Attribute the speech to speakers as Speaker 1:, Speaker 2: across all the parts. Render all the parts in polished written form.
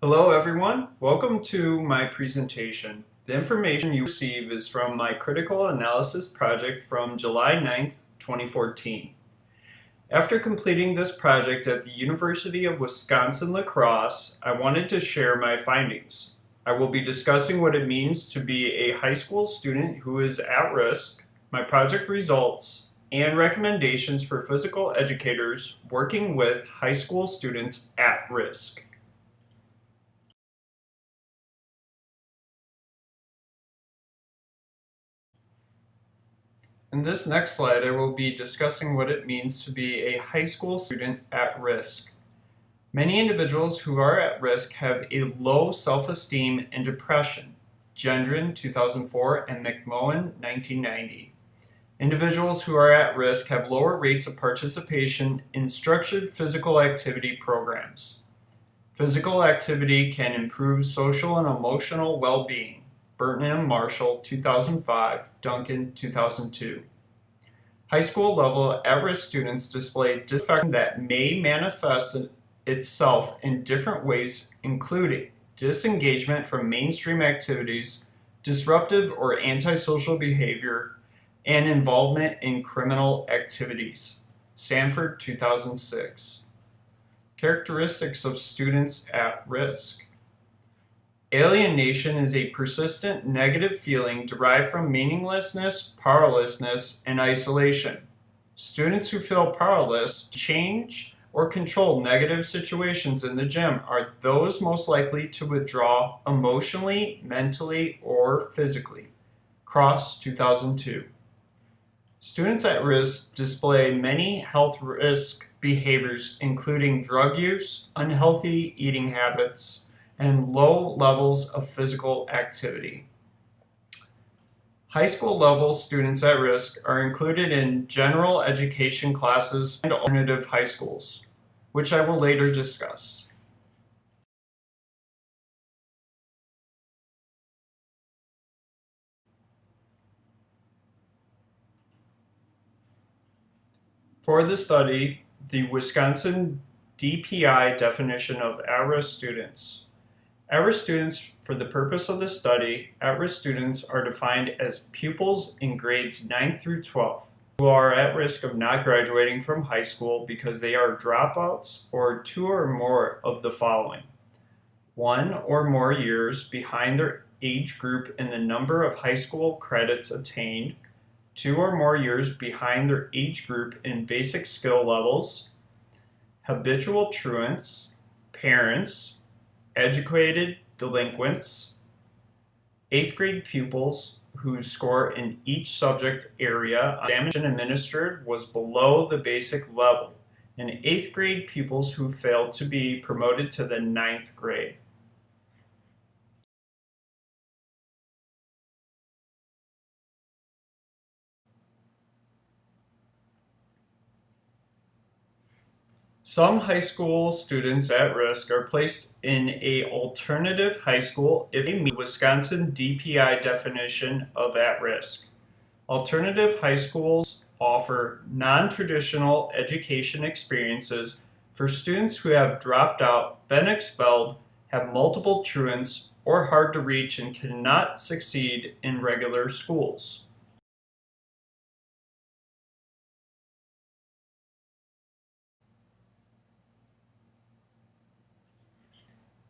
Speaker 1: Hello everyone, welcome to my presentation. The information you receive is from my critical analysis project from July 9th, 2014. After completing this project at the University of Wisconsin-La Crosse, I wanted to share my findings. I will be discussing what it means to be a high school student who is at risk, my project results, and recommendations for physical educators working with high school students at risk. In this next slide, I will be discussing what it means to be a high school student at risk. Many individuals who are at risk have a low self-esteem and depression. Gendron, 2004, and McMohan, 1990. Individuals who are at risk have lower rates of participation in structured physical activity programs. Physical activity can improve social and emotional well-being. Burton and Marshall, 2005, Duncan, 2002. High school level at-risk students display dissatisfaction that may manifest itself in different ways, including disengagement from mainstream activities, disruptive or antisocial behavior, and involvement in criminal activities. Sanford, 2006. Characteristics of students at risk. Alienation is a persistent negative feeling derived from meaninglessness, powerlessness, and isolation. Students who feel powerless to change or control negative situations in the gym are those most likely to withdraw emotionally, mentally, or physically. Cross, 2002. Students at risk display many health risk behaviors, including drug use, unhealthy eating habits, and low levels of physical activity. High school level students at risk are included in general education classes and alternative high schools, which I will later discuss. For the study, the Wisconsin DPI definition of at-risk students. At-risk students, for the purpose of the study, at-risk students are defined as pupils in grades 9 through 12 who are at risk of not graduating from high school because they are dropouts or two or more of the following. 1 or more years behind their age group in the number of high school credits attained, 2 or more years behind their age group in basic skill levels, habitual truants, parents, educated delinquents, 8th grade pupils whose score in each subject area examination administered was below the basic level, and 8th grade pupils who failed to be promoted to the 9th grade. Some high school students at risk are placed in an alternative high school if they meet the Wisconsin DPI definition of at risk. Alternative high schools offer non-traditional education experiences for students who have dropped out, been expelled, have multiple truants, or hard to reach and cannot succeed in regular schools.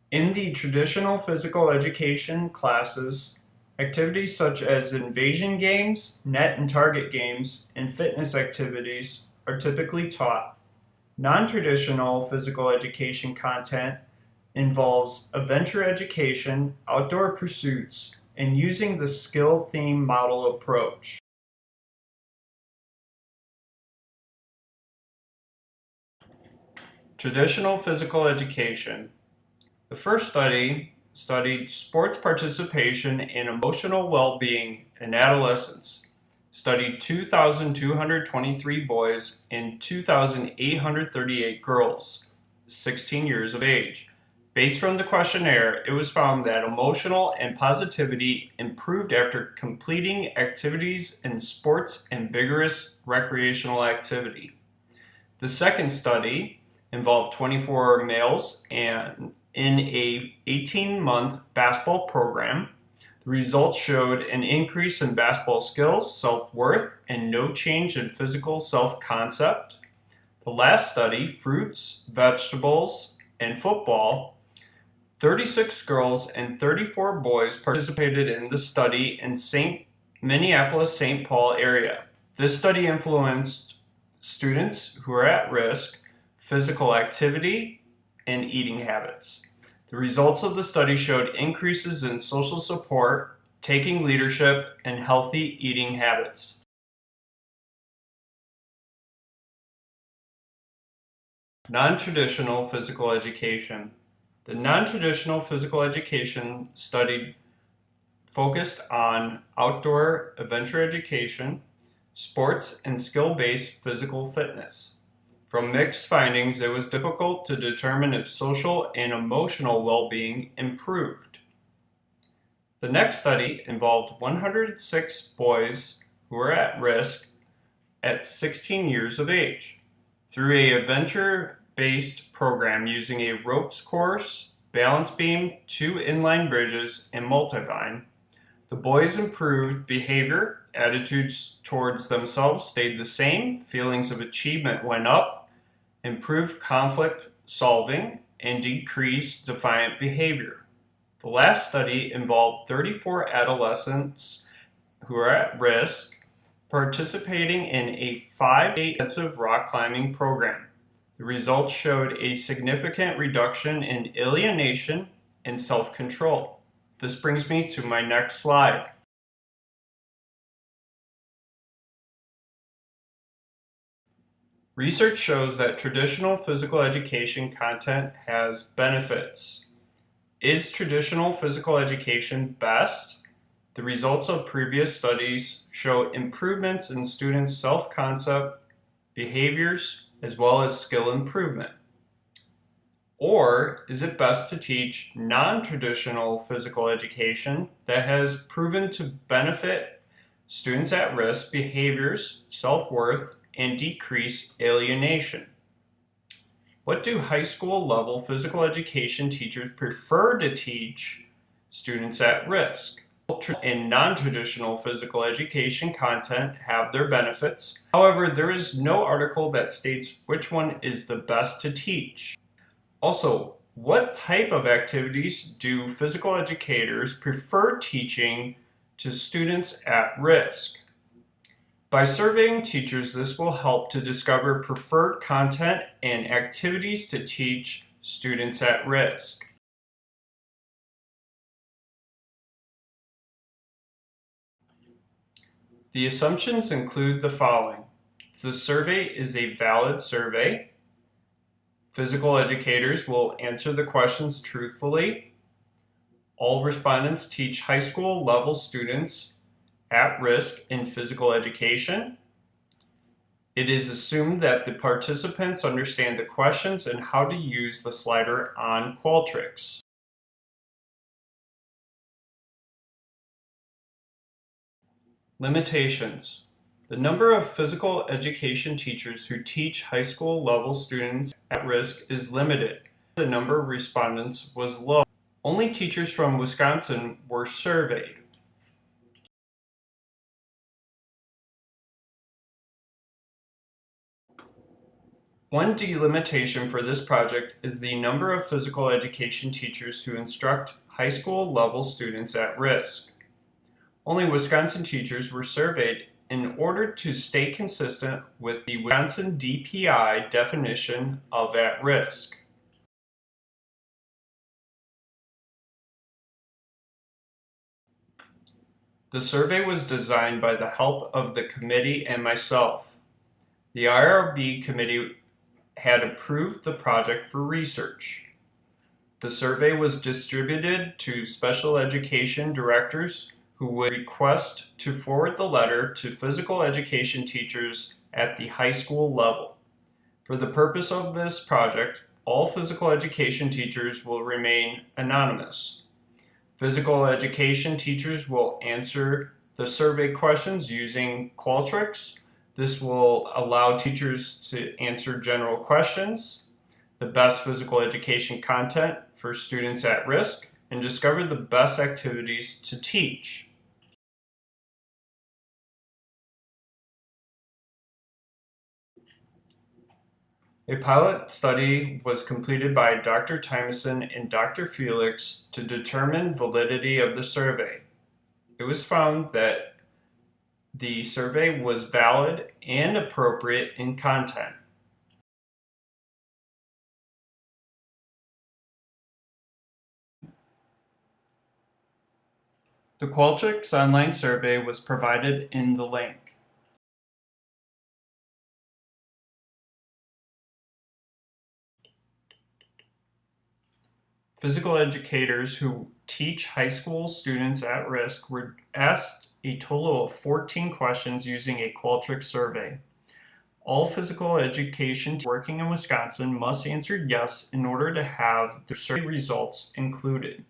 Speaker 1: In the traditional physical education classes, activities such as invasion games, net and target games, and fitness activities are typically taught. Non-traditional physical education content involves adventure education, outdoor pursuits, and using the skill theme model approach. Traditional physical education. The first study studied sports participation and emotional well-being in adolescents, studied 2,223 boys and 2,838 girls, 16 years of age. Based on the questionnaire, it was found that emotional and positivity improved after completing activities in sports and vigorous recreational activity. The second study involved 24 males and in a 18-month basketball program. The results showed an increase in basketball skills, self-worth, and no change in physical self-concept. The last study, fruits, vegetables, and football, 36 girls and 34 boys participated in the study in Minneapolis-St. Paul area. This study influenced students who are at risk, physical activity, and eating habits. The results of the study showed increases in social support, taking leadership, and healthy eating habits. Non-traditional physical education. The non-traditional physical education study focused on outdoor adventure education, sports, and skill-based physical fitness. From mixed findings, it was difficult to determine if social and emotional well-being improved. The next study involved 106 boys who were at risk at 16 years of age. Through an adventure-based program using a ropes course, balance beam, 2 inline bridges, and multivine, the boys improved behavior, attitudes towards themselves stayed the same, feelings of achievement went up, improved conflict solving, and decreased defiant behavior. The last study involved 34 adolescents who are at risk participating in a 5-day intensive rock climbing program. The results showed a significant reduction in alienation and self-control. This brings me to my next slide. Research shows that traditional physical education content has benefits. Is traditional physical education best? The results of previous studies show improvements in students' self-concept, behaviors, as well as skill improvement. Or is it best to teach non-traditional physical education that has proven to benefit students at risk behaviors, self-worth, and decrease alienation? What do high school level physical education teachers prefer to teach students at risk? And non-traditional physical education content have their benefits. However, there is no article that states which one is the best to teach. Also, what type of activities do physical educators prefer teaching to students at risk? By surveying teachers, this will help to discover preferred content and activities to teach students at risk. The assumptions include the following. The survey is a valid survey. Physical educators will answer the questions truthfully. All respondents teach high school level students at risk in physical education. It is assumed that the participants understand the questions and how to use the slider on Qualtrics. Limitations. The number of physical education teachers who teach high school level students at risk is limited. The number of respondents was low. Only teachers from Wisconsin were surveyed. One delimitation for this project is the number of physical education teachers who instruct high school level students at risk. Only Wisconsin teachers were surveyed in order to stay consistent with the Wisconsin DPI definition of at risk. The survey was designed by the help of the committee and myself. The IRB committee had approved the project for research. The survey was distributed to special education directors who would request to forward the letter to physical education teachers at the high school level. For the purpose of this project, all physical education teachers will remain anonymous. Physical education teachers will answer the survey questions using Qualtrics. This will allow teachers to answer general questions, the best physical education content for for students at risk and discover the best activities to teach. A pilot study was completed by Dr. Tymeson and Dr. Felix to determine validity of the survey. It was found that the survey was valid and appropriate in content. The Qualtrics online survey was provided in the link. Physical educators who teach high school students at risk were asked a total of 14 questions using a Qualtrics survey. All physical education teachers working in Wisconsin must answer yes in order to have their survey results included.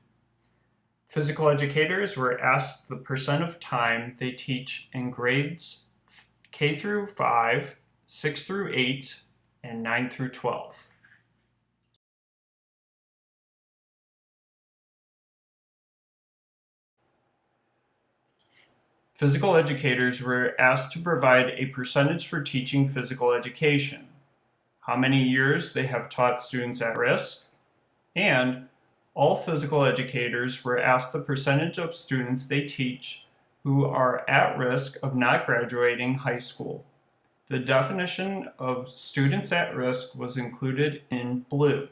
Speaker 1: Physical educators were asked the percent of time they teach in grades K through 5, 6 through 8, and 9 through 12. Physical educators were asked to provide a percentage for teaching physical education, how many years they have taught students at risk, and all physical educators were asked the percentage of students they teach who are at risk of not graduating high school. The definition of students at risk was included in blue.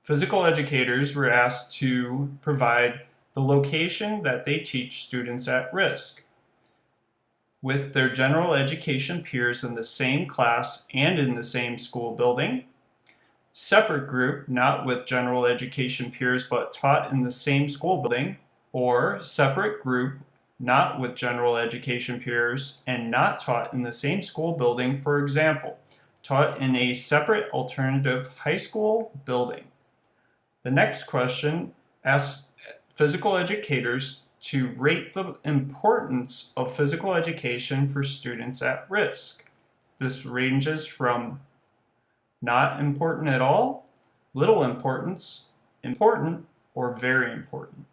Speaker 1: Physical educators were asked to provide the location that they teach students at risk, with their general education peers in the same class and in the same school building, separate group not with general education peers but taught in the same school building, or separate group not with general education peers and not taught in the same school building, for example, taught in a separate alternative high school building. The next question asks physical educators to rate the importance of physical education for students at risk. This ranges from not important at all, little importance, important, or very important.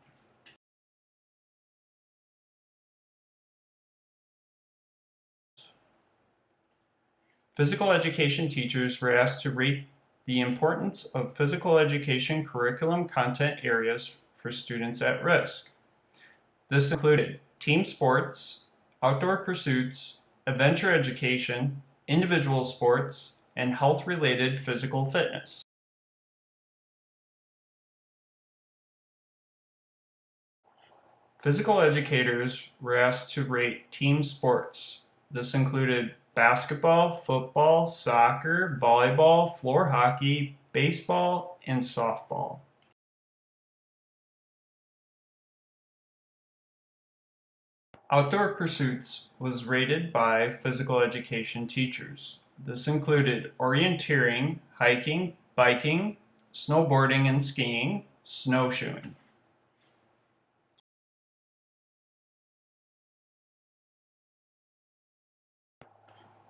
Speaker 1: Physical education teachers were asked to rate the importance of physical education curriculum content areas for students at risk. This included team sports, outdoor pursuits, adventure education, individual sports, and health-related physical fitness. Physical educators were asked to rate team sports. This included basketball, football, soccer, volleyball, floor hockey, baseball, and softball. Outdoor pursuits was rated by physical education teachers. This included orienteering, hiking, biking, snowboarding and skiing, snowshoeing.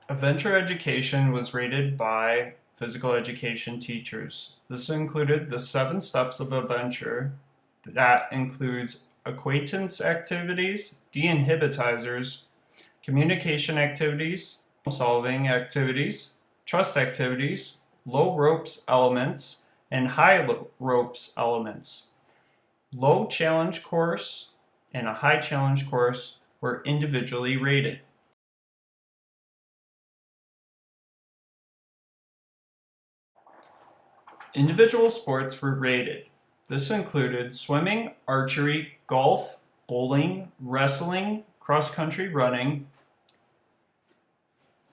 Speaker 1: Adventure education was rated by physical education teachers. This included the 7 steps of adventure. That includes acquaintance activities, de-inhibitizers, communication activities, solving activities, trust activities, low ropes elements, and high ropes elements. Low challenge course and a high challenge course were individually rated. Individual sports were rated. This included swimming, archery, golf, bowling, wrestling, cross-country running.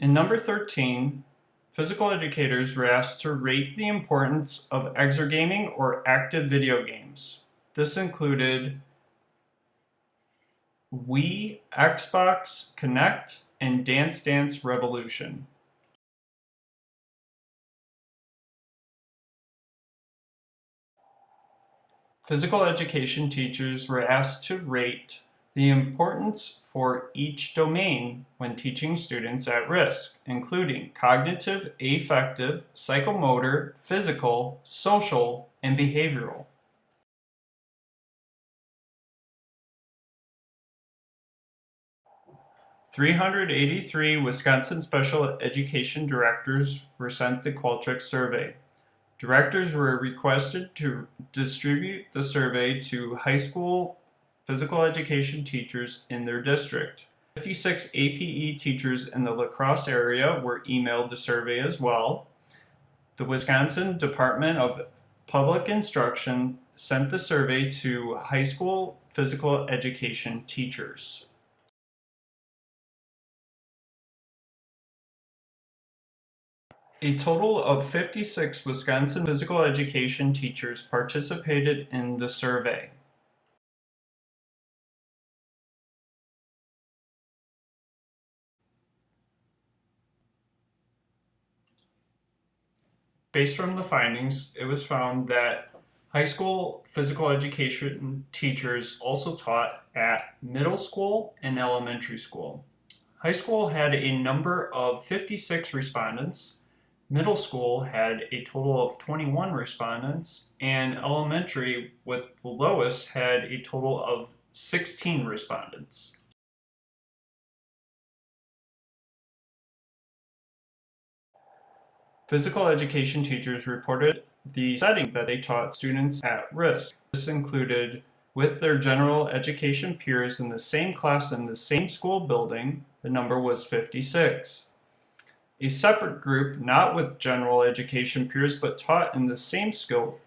Speaker 1: In number 13, physical educators were asked to rate the importance of exergaming or active video games. This included Wii, Xbox, Kinect, and Dance Dance Revolution. Physical education teachers were asked to rate The importance for each domain when teaching students at risk, including cognitive, affective, psychomotor, physical, social, and behavioral. "383 Wisconsin special education directors were sent the Qualtrics survey. Directors were requested to distribute the survey to high school physical education teachers in their district. 56 APE teachers in the La Crosse area were emailed the survey as well. The Wisconsin Department of Public Instruction sent the survey to high school physical education teachers. A total of 56 Wisconsin physical education teachers participated in the survey. Based from the findings, it was found that high school physical education teachers also taught at middle school and elementary school. High school had a number of 56 respondents, middle school had a total of 21 respondents, and elementary, with the lowest, had a total of 16 respondents. Physical education teachers reported the setting that they taught students at risk. This included with their general education peers in the same class in the same school building. The number was 56. A separate group not with general education peers but taught in the same school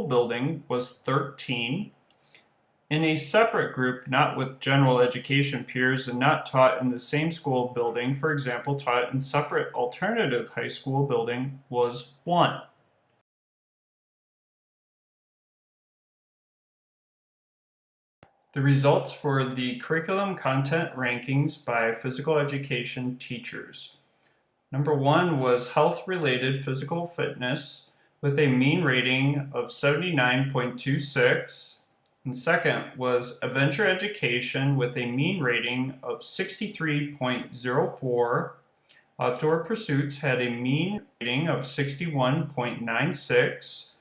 Speaker 1: building was 13. In a separate group not with general education peers and not taught in the same school building, for example, taught in separate alternative high school building, was 1. The results for the curriculum content rankings by physical education teachers. Number 1 was health-related physical fitness with a mean rating of 79.26. And second was adventure education with a mean rating of 63.04. Outdoor pursuits had a mean rating of 61.96.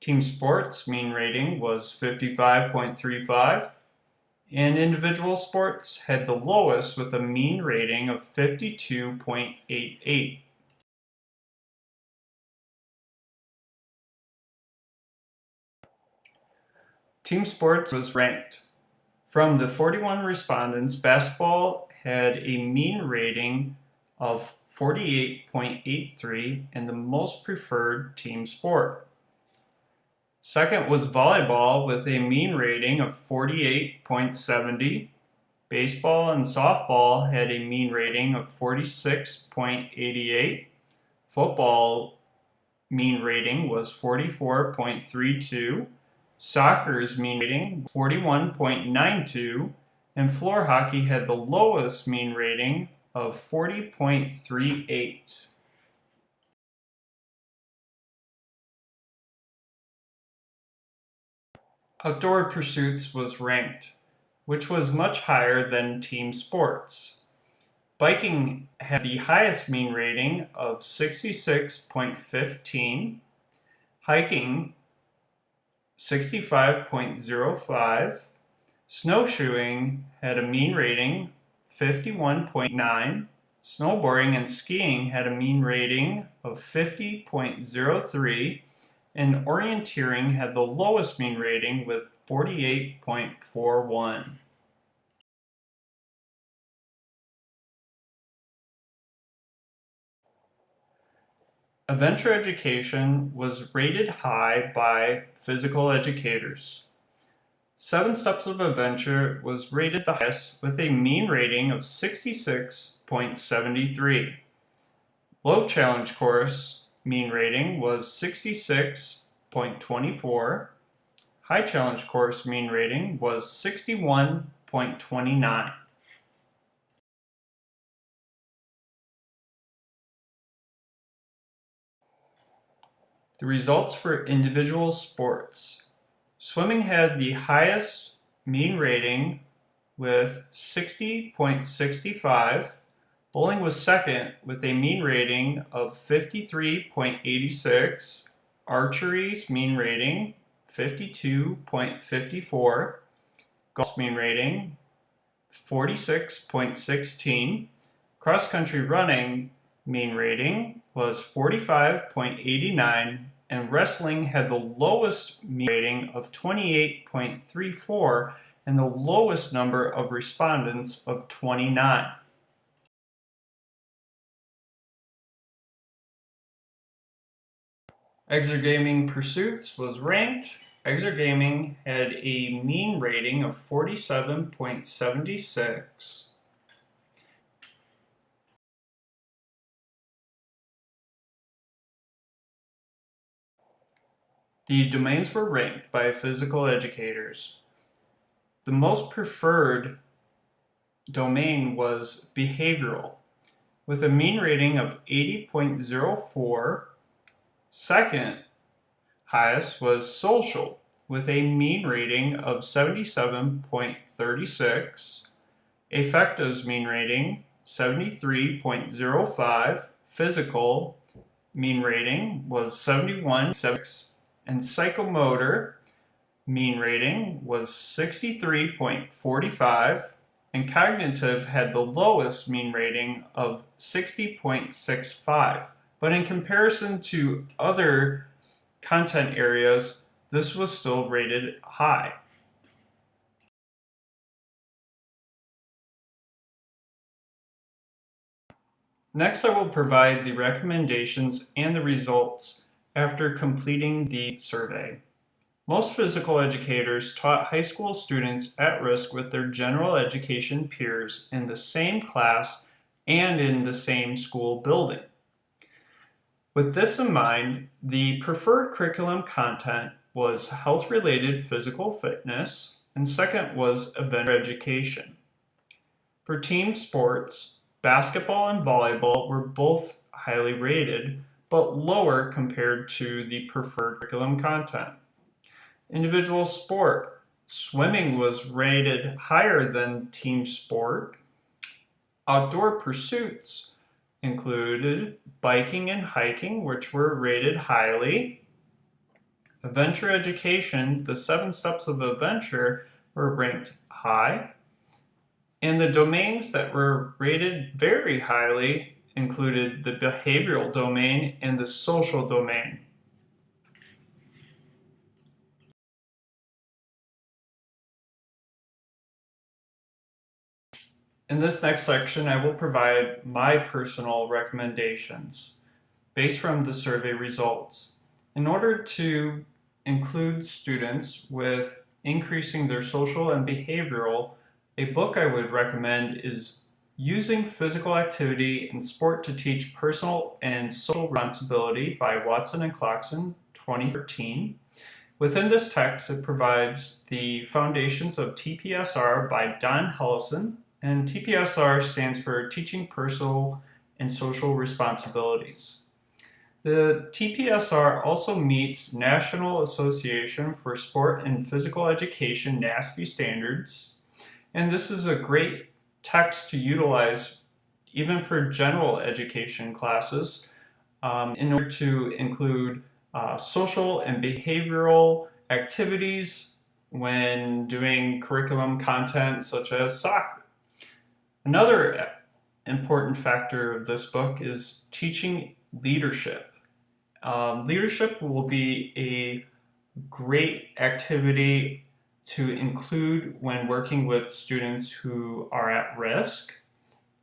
Speaker 1: Team sports mean rating was 55.35. And individual sports had the lowest with a mean rating of 52.88. Team sports was ranked. From the 41 respondents, basketball had a mean rating of 48.83 and the most preferred team sport. Second was volleyball with a mean rating of 48.70. Baseball and softball had a mean rating of 46.88. Football mean rating was 44.32. Soccer's mean rating 41.92, and floor hockey had the lowest mean rating of 40.38. Outdoor pursuits was ranked, which was much higher than team sports. Biking had the highest mean rating of 66.15. Hiking 65.05. Snowshoeing had a mean rating 51.9. Snowboarding and skiing had a mean rating of 50.03. And orienteering had the lowest mean rating with 48.41. Adventure education was rated high by physical educators. 7 Steps of Adventure was rated the highest with a mean rating of 66.73. Low challenge course mean rating was 66.24. High challenge course mean rating was 61.29. The results for individual sports. Swimming had the highest mean rating with 60.65. Bowling was second with a mean rating of 53.86. Archery's mean rating 52.54. Golf's mean rating 46.16. Cross-country running mean rating was 45.89, and wrestling had the lowest mean rating of 28.34 and the lowest number of respondents of 29. Exergaming Pursuits was ranked. Exergaming had a mean rating of 47.76. The domains were ranked by physical educators. The most preferred domain was behavioral, with a mean rating of 80.04. Second highest was social, with a mean rating of 77.36. Affective's mean rating 73.05. Physical mean rating was 71.76. And psychomotor mean rating was 63.45, and cognitive had the lowest mean rating of 60.65. But in comparison to other content areas, this was still rated high. Next, I will provide the recommendations and the results after completing the survey. Most physical educators taught high school students at risk with their general education peers in the same class and in the same school building. With this in mind, the preferred curriculum content was health-related physical fitness, and second was adventure education. For team sports, basketball and volleyball were both highly rated, but lower compared to the preferred curriculum content. Individual sport, swimming was rated higher than team sport. Outdoor pursuits included biking and hiking, which were rated highly. Adventure education, the 7 steps of adventure, were ranked high. And the domains that were rated very highly included the behavioral domain and the social domain. In this next section, I will provide my personal recommendations based from the survey results. In order to include students with increasing their social and behavioral, a book I would recommend is Using Physical Activity and Sport to Teach Personal and Social Responsibility by Watson and Clarkson, 2013. Within this text, it provides the foundations of TPSR by Don Hellison, and TPSR stands for Teaching Personal and Social Responsibilities. The TPSR also meets National Association for Sport and Physical Education NASPE standards, and this is a great text to utilize even for general education classes in order to include social and behavioral activities when doing curriculum content such as soccer. Another important factor of this book is teaching leadership. Leadership will be a great activity to include when working with students who are at risk.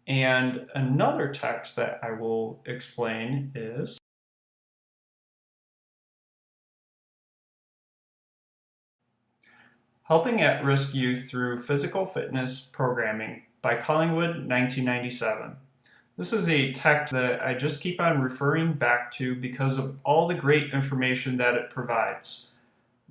Speaker 1: And another text that I will explain is Helping at-Risk Youth Through Physical Fitness Programming by Collingwood, 1997. This is a text that I just keep on referring back to because of all the great information that it provides.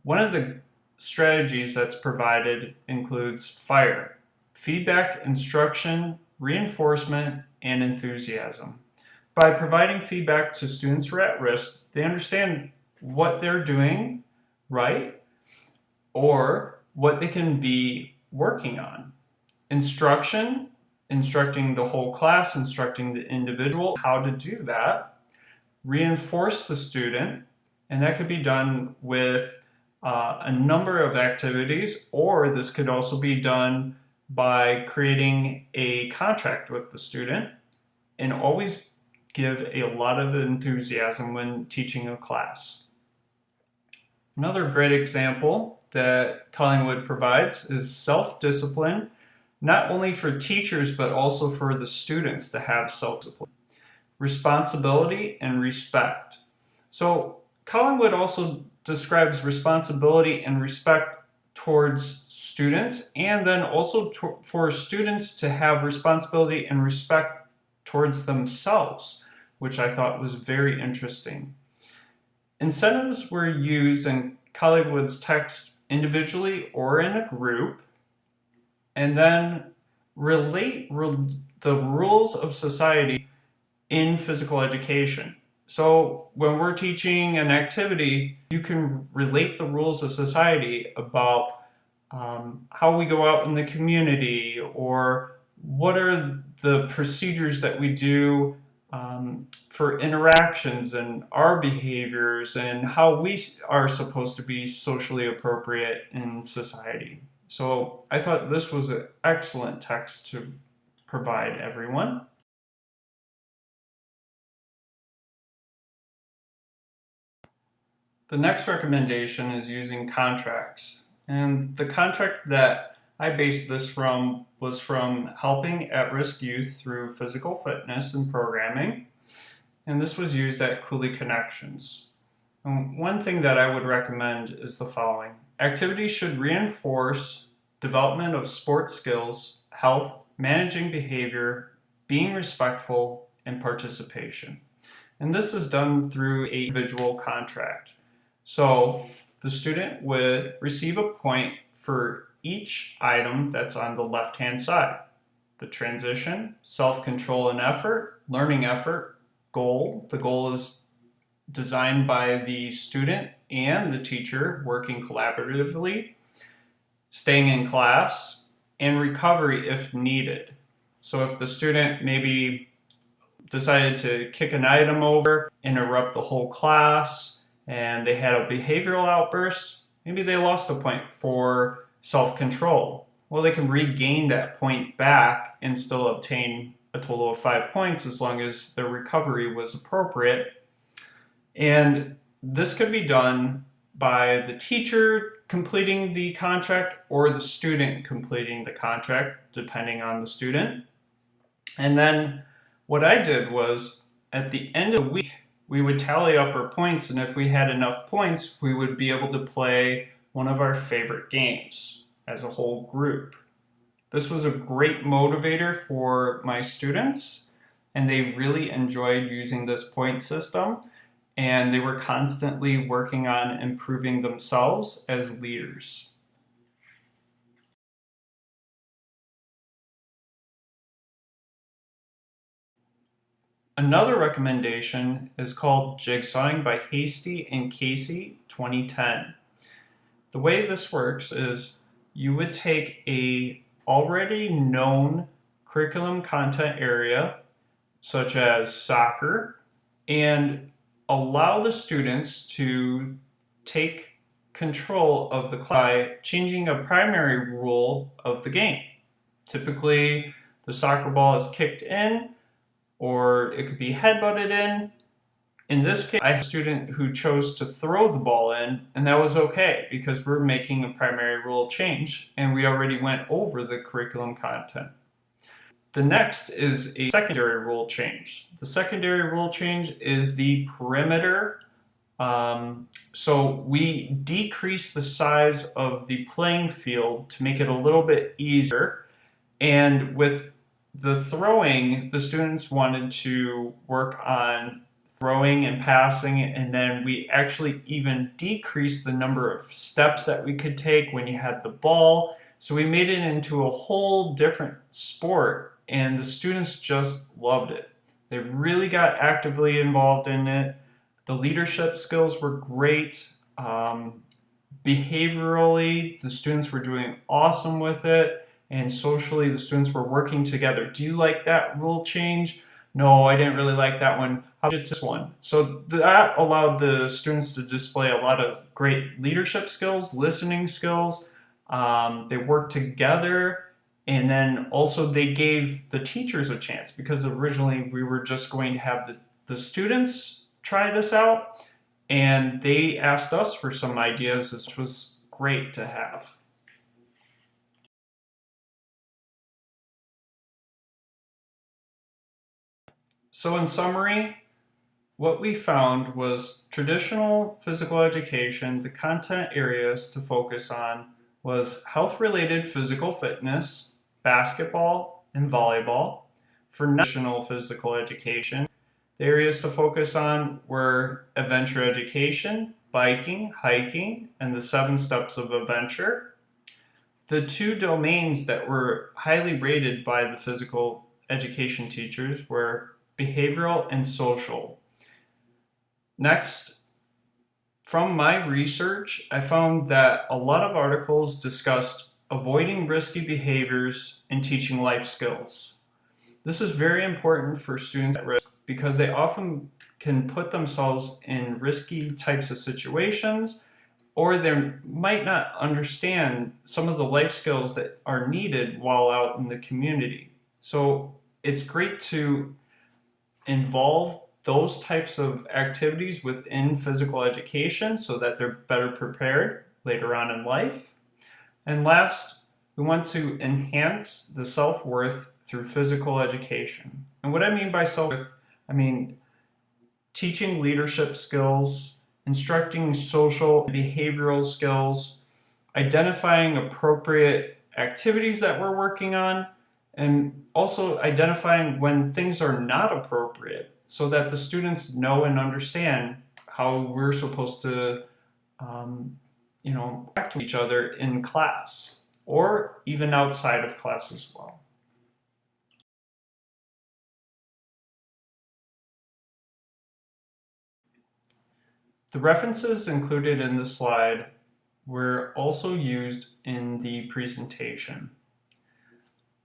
Speaker 1: One of the strategies that's provided includes FIRE, feedback, instruction, reinforcement, and enthusiasm. By providing feedback to students who are at risk, they understand what they're doing right or what they can be working on. Instruction, instructing the whole class, instructing the individual how to do that. Reinforce the student, and that could be done with a number of activities, or this could also be done by creating a contract with the student, and always give a lot of enthusiasm when teaching a class. Another great example that Collingwood provides is self-discipline, not only for teachers but also for the students to have self-discipline. Responsibility and respect. So Collingwood also describes responsibility and respect towards students, and then also for students to have responsibility and respect towards themselves, which I thought was very interesting. Incentives were used in Collingwood's text individually or in a group, and then relate the rules of society in physical education. So when we're teaching an activity, you can relate the rules of society about how we go out in the community, or what are the procedures that we do for interactions and our behaviors, and how we are supposed to be socially appropriate in society. So I thought this was an excellent text to provide everyone. The next recommendation is using contracts. And the contract that I based this from was from helping at-risk youth through physical fitness and programming. And this was used at Cooley Connections. And one thing that I would recommend is the following. Activities should reinforce development of sports skills, health, managing behavior, being respectful, and participation. And this is done through an individual contract. So the student would receive a point for each item that's on the left-hand side. The transition, self-control and effort, learning effort, goal. The goal is designed by the student and the teacher working collaboratively, staying in class, and recovery if needed. So if the student maybe decided to kick an item over, interrupt the whole class, and they had a behavioral outburst, maybe they lost a point for self-control. Well, they can regain that point back and still obtain a total of 5 points as long as their recovery was appropriate. And this could be done by the teacher completing the contract or the student completing the contract, depending on the student. And then what I did was, at the end of the week, we would tally up our points, and if we had enough points, we would be able to play one of our favorite games as a whole group. This was a great motivator for my students, and they really enjoyed using this point system, and they were constantly working on improving themselves as leaders. Another recommendation is called Jigsawing by Hasty and Casey 2010. The way this works is you would take a already known curriculum content area, such as soccer, and allow the students to take control of the class by changing a primary rule of the game. Typically, the soccer ball is kicked in, or it could be headbutted in. In this case, I had a student who chose to throw the ball in, and that was okay because we're making a primary rule change, and we already went over the curriculum content. The next is a secondary rule change. The secondary rule change is the perimeter. So we decrease the size of the playing field to make it a little bit easier. And with the throwing, the students wanted to work on throwing and passing, and then we actually even decreased the number of steps that we could take when you had the ball. So we made it into a whole different sport, and the students just loved it. They really got actively involved in it. The leadership skills were great. Behaviorally, the students were doing awesome with it. and socially the students were working together. Do you like that rule change? No, I didn't really like that one. How about this one? So that allowed the students to display a lot of great leadership skills, listening skills. They worked together, and then also they gave the teachers a chance, because originally we were just going to have the students try this out, and they asked us for some ideas, which was great to have. So in summary, what we found was traditional physical education, the content areas to focus on was health-related physical fitness, basketball, and volleyball. For non-traditional physical education, the areas to focus on were adventure education, biking, hiking, and the 7 steps of adventure. The 2 domains that were highly rated by the physical education teachers were behavioral and social. Next, from my research, I found that a lot of articles discussed avoiding risky behaviors and teaching life skills. This is very important for students at risk because they often can put themselves in risky types of situations, or they might not understand some of the life skills that are needed while out in the community. So it's great to involve those types of activities within physical education so that they're better prepared later on in life. And last, we want to enhance the self-worth through physical education. And what I mean by self-worth, I mean teaching leadership skills, instructing social and behavioral skills, identifying appropriate activities that we're working on, and also identifying when things are not appropriate so that the students know and understand how we're supposed to act with each other in class or even outside of class as well. The references included in the slide were also used in the presentation.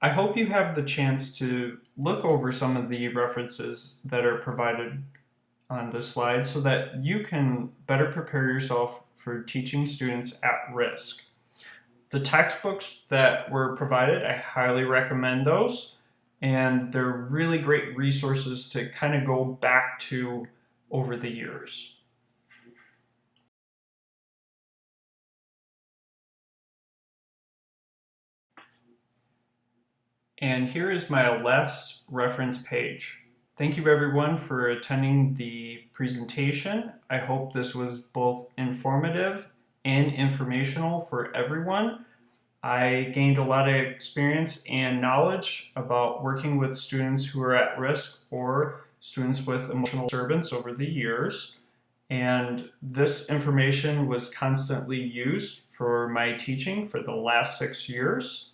Speaker 1: I hope you have the chance to look over some of the references that are provided on this slide so that you can better prepare yourself for teaching students at risk. The textbooks that were provided, I highly recommend those, and they're really great resources to kind of go back to over the years. And here is my last reference page. Thank you everyone for attending the presentation. I hope this was both informative and informational for everyone. I gained a lot of experience and knowledge about working with students who are at risk or students with emotional disturbance over the years. And this information was constantly used for my teaching for the last 6 years.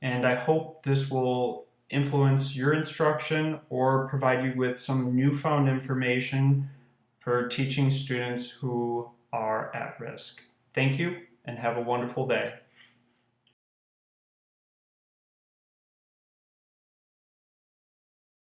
Speaker 1: And I hope this will influence your instruction or provide you with some newfound information for teaching students who are at risk. Thank you and have a wonderful day.